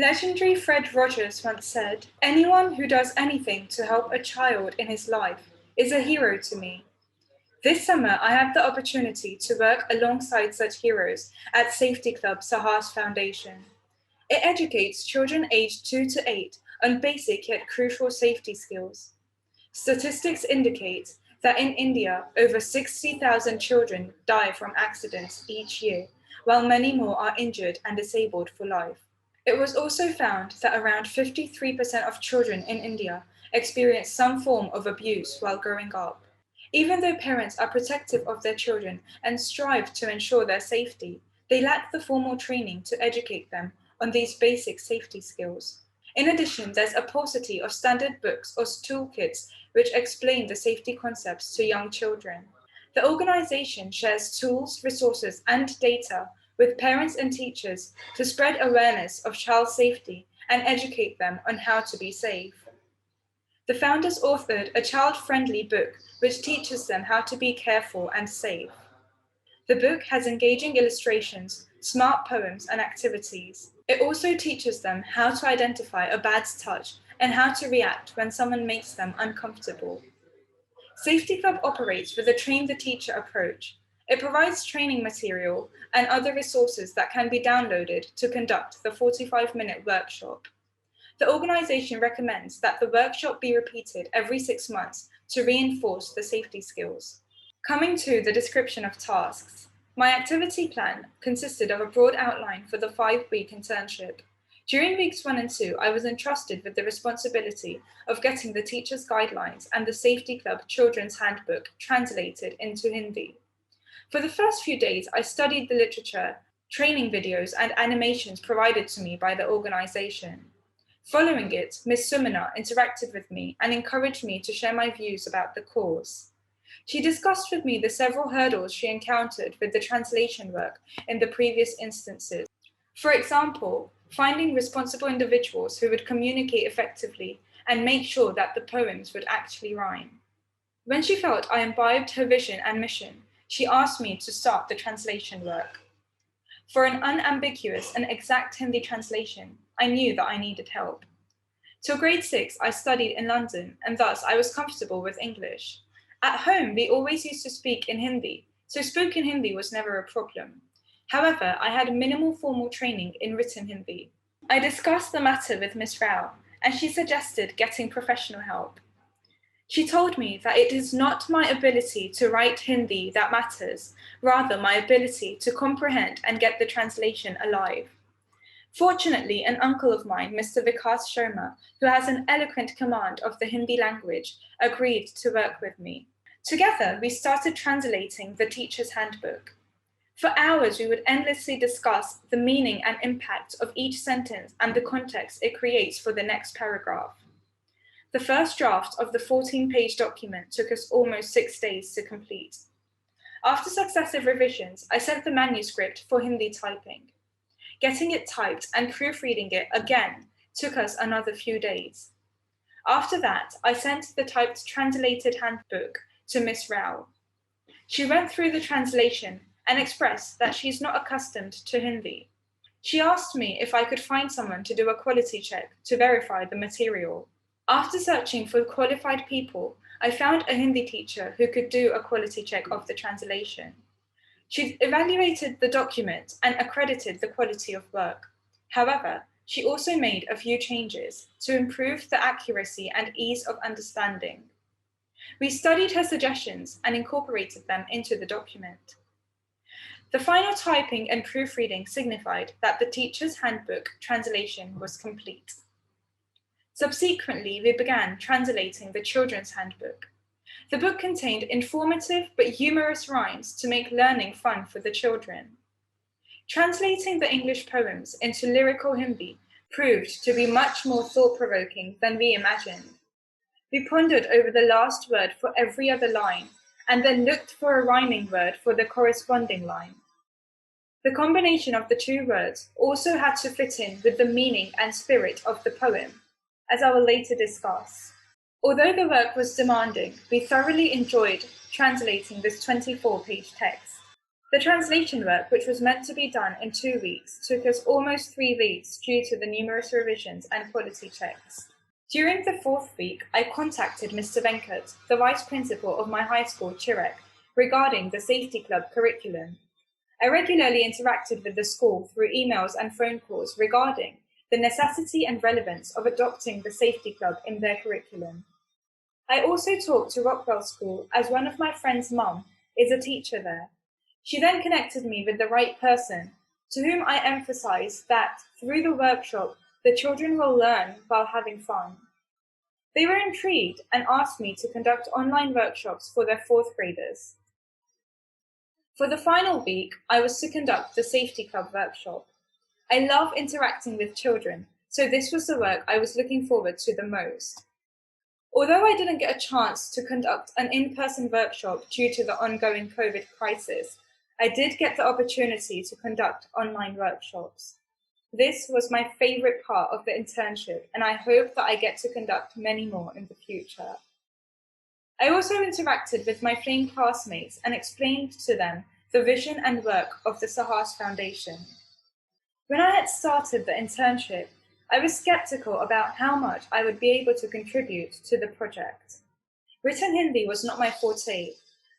Legendary Fred Rogers once said, "Anyone who does anything to help a child in his life is a hero to me." This summer, I had the opportunity to work alongside such heroes at Safety Club Sahas Foundation. It educates children aged 2 to 8 on basic yet crucial safety skills. Statistics indicate that in India, over 60,000 children die from accidents each year, while many more are injured and disabled for life. It was also found that around 53% of children in India experience some form of abuse while growing up. Even though parents are protective of their children and strive to ensure their safety, they lack the formal training to educate them on these basic safety skills. In addition, there's a paucity of standard books or toolkits which explain the safety concepts to young children. The organization shares tools, resources, and data with parents and teachers to spread awareness of child safety and educate them on how to be safe. The founders authored a child-friendly book which teaches them how to be careful and safe. The book has engaging illustrations, smart poems, and activities. It also teaches them how to identify a bad touch and how to react when someone makes them uncomfortable. Safety Club operates with a train-the-teacher approach. It provides training material and other resources that can be downloaded to conduct the 45-minute workshop. The organization recommends that the workshop be repeated every 6 months to reinforce the safety skills. Coming to the description of tasks, my activity plan consisted of a broad outline for the 5-week internship. During weeks 1 and 2, I was entrusted with the responsibility of getting the teacher's guidelines and the Safety Club Children's Handbook translated into Hindi. For the first few days, I studied the literature, training videos, and animations provided to me by the organization. Following it, Ms. Sumana interacted with me and encouraged me to share my views about the course. She discussed with me the several hurdles she encountered with the translation work in the previous instances. For example, finding responsible individuals who would communicate effectively and make sure that the poems would actually rhyme. When she felt I imbibed her vision and mission, she asked me to start the translation work. For an unambiguous and exact Hindi translation, I knew that I needed help. Till grade 6, I studied in London, and thus I was comfortable with English. At home, we always used to speak in Hindi, so spoken Hindi was never a problem. However, I had minimal formal training in written Hindi. I discussed the matter with Miss Rao, and she suggested getting professional help. She told me that it is not my ability to write Hindi that matters, rather my ability to comprehend and get the translation alive. Fortunately, an uncle of mine, Mr. Vikas Sharma, who has an eloquent command of the Hindi language, agreed to work with me. Together, we started translating the teacher's handbook. For hours, we would endlessly discuss the meaning and impact of each sentence and the context it creates for the next paragraph. The first draft of the 14-page document took us almost 6 days to complete. After successive revisions, I sent the manuscript for Hindi typing. Getting it typed and proofreading it again took us another few days. After that, I sent the typed translated handbook to Miss Rao. She went through the translation and expressed that she is not accustomed to Hindi. She asked me if I could find someone to do a quality check to verify the material. After searching for qualified people, I found a Hindi teacher who could do a quality check of the translation. She evaluated the document and accredited the quality of work. However, she also made a few changes to improve the accuracy and ease of understanding. We studied her suggestions and incorporated them into the document. The final typing and proofreading signified that the teacher's handbook translation was complete. Subsequently, we began translating the children's handbook. The book contained informative but humorous rhymes to make learning fun for the children. Translating the English poems into lyrical Hindi proved to be much more thought-provoking than we imagined. We pondered over the last word for every other line, and then looked for a rhyming word for the corresponding line. The combination of the two words also had to fit in with the meaning and spirit of the poem, as I will later discuss. Although the work was demanding, we thoroughly enjoyed translating this 24-page text. The translation work, which was meant to be done in 2 weeks, took us almost 3 weeks due to the numerous revisions and quality checks. During the 4th week, I contacted Mr. Venkat, the vice principal of my high school, Chirek, regarding the Safety Club curriculum. I regularly interacted with the school through emails and phone calls regarding the necessity and relevance of adopting the Safety Club in their curriculum. I also talked to Rockwell School as one of my friend's mum is a teacher there. She then connected me with the right person, to whom I emphasized that through the workshop, the children will learn while having fun. They were intrigued and asked me to conduct online workshops for their 4th graders. For the final week, I was to conduct the Safety Club workshop. I love interacting with children, so this was the work I was looking forward to the most. Although I didn't get a chance to conduct an in-person workshop due to the ongoing COVID crisis, I did get the opportunity to conduct online workshops. This was my favorite part of the internship, and I hope that I get to conduct many more in the future. I also interacted with my FLAME classmates and explained to them the vision and work of the Sahas Foundation. When I had started the internship, I was skeptical about how much I would be able to contribute to the project. Written Hindi was not my forte,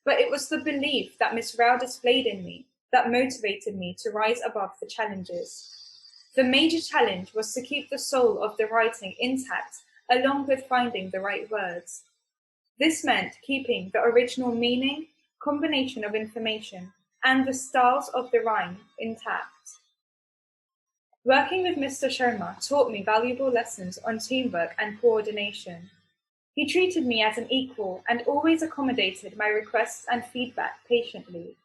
but it was the belief that Miss Rao displayed in me that motivated me to rise above the challenges. The major challenge was to keep the soul of the writing intact, along with finding the right words. This meant keeping the original meaning, combination of information, and the styles of the rhyme intact. Working with Mr. Sharma taught me valuable lessons on teamwork and coordination. He treated me as an equal and always accommodated my requests and feedback patiently.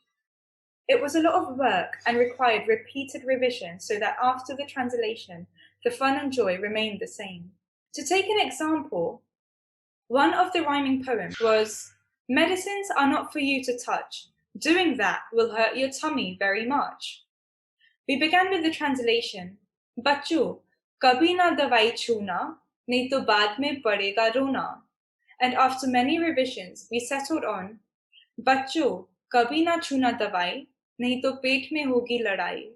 It was a lot of work and required repeated revision so that after the translation, the fun and joy remained the same. To take an example, one of the rhyming poems was, "Medicines are not for you to touch. Doing that will hurt your tummy very much." We began with the translation, "Bachcho, kabhi na dawai chuna, nahi to baad mein padega rona." And after many revisions, we settled on, "Bachcho, kabhi na chuna dawai, nahi to pet mein hogi ladai."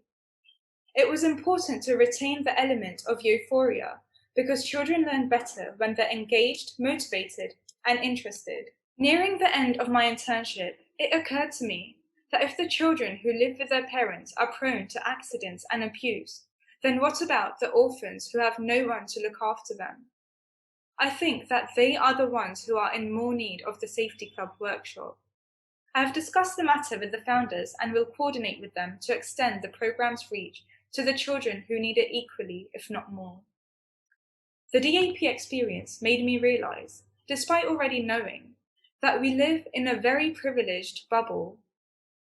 It was important to retain the element of euphoria because children learn better when they're engaged, motivated, and interested. Nearing the end of my internship, it occurred to me that if the children who live with their parents are prone to accidents and abuse, then what about the orphans who have no one to look after them? I think that they are the ones who are in more need of the Safety Club workshop. I have discussed the matter with the founders and will coordinate with them to extend the program's reach to the children who need it equally, if not more. The DAP experience made me realize, despite already knowing, that we live in a very privileged bubble.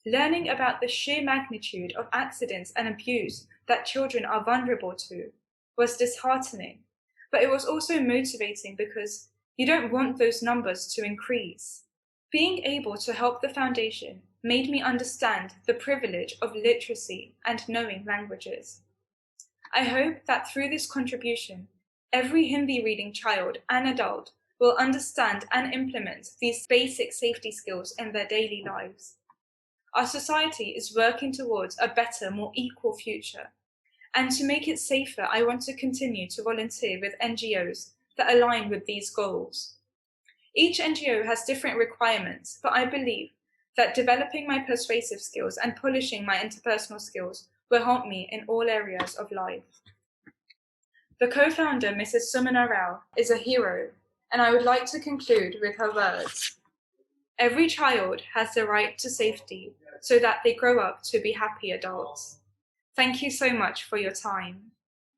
Learning about the sheer magnitude of accidents and abuse that children are vulnerable to was disheartening, but it was also motivating because you don't want those numbers to increase. Being able to help the foundation made me understand the privilege of literacy and knowing languages. I hope that through this contribution, every Hindi reading child and adult will understand and implement these basic safety skills in their daily lives. Our society is working towards a better, more equal future. And to make it safer, I want to continue to volunteer with NGOs that align with these goals. Each NGO has different requirements, but I believe that developing my persuasive skills and polishing my interpersonal skills will help me in all areas of life. The co-founder, Mrs. Sumana Rao, is a hero, and I would like to conclude with her words. Every child has the right to safety so that they grow up to be happy adults. Thank you so much for your time.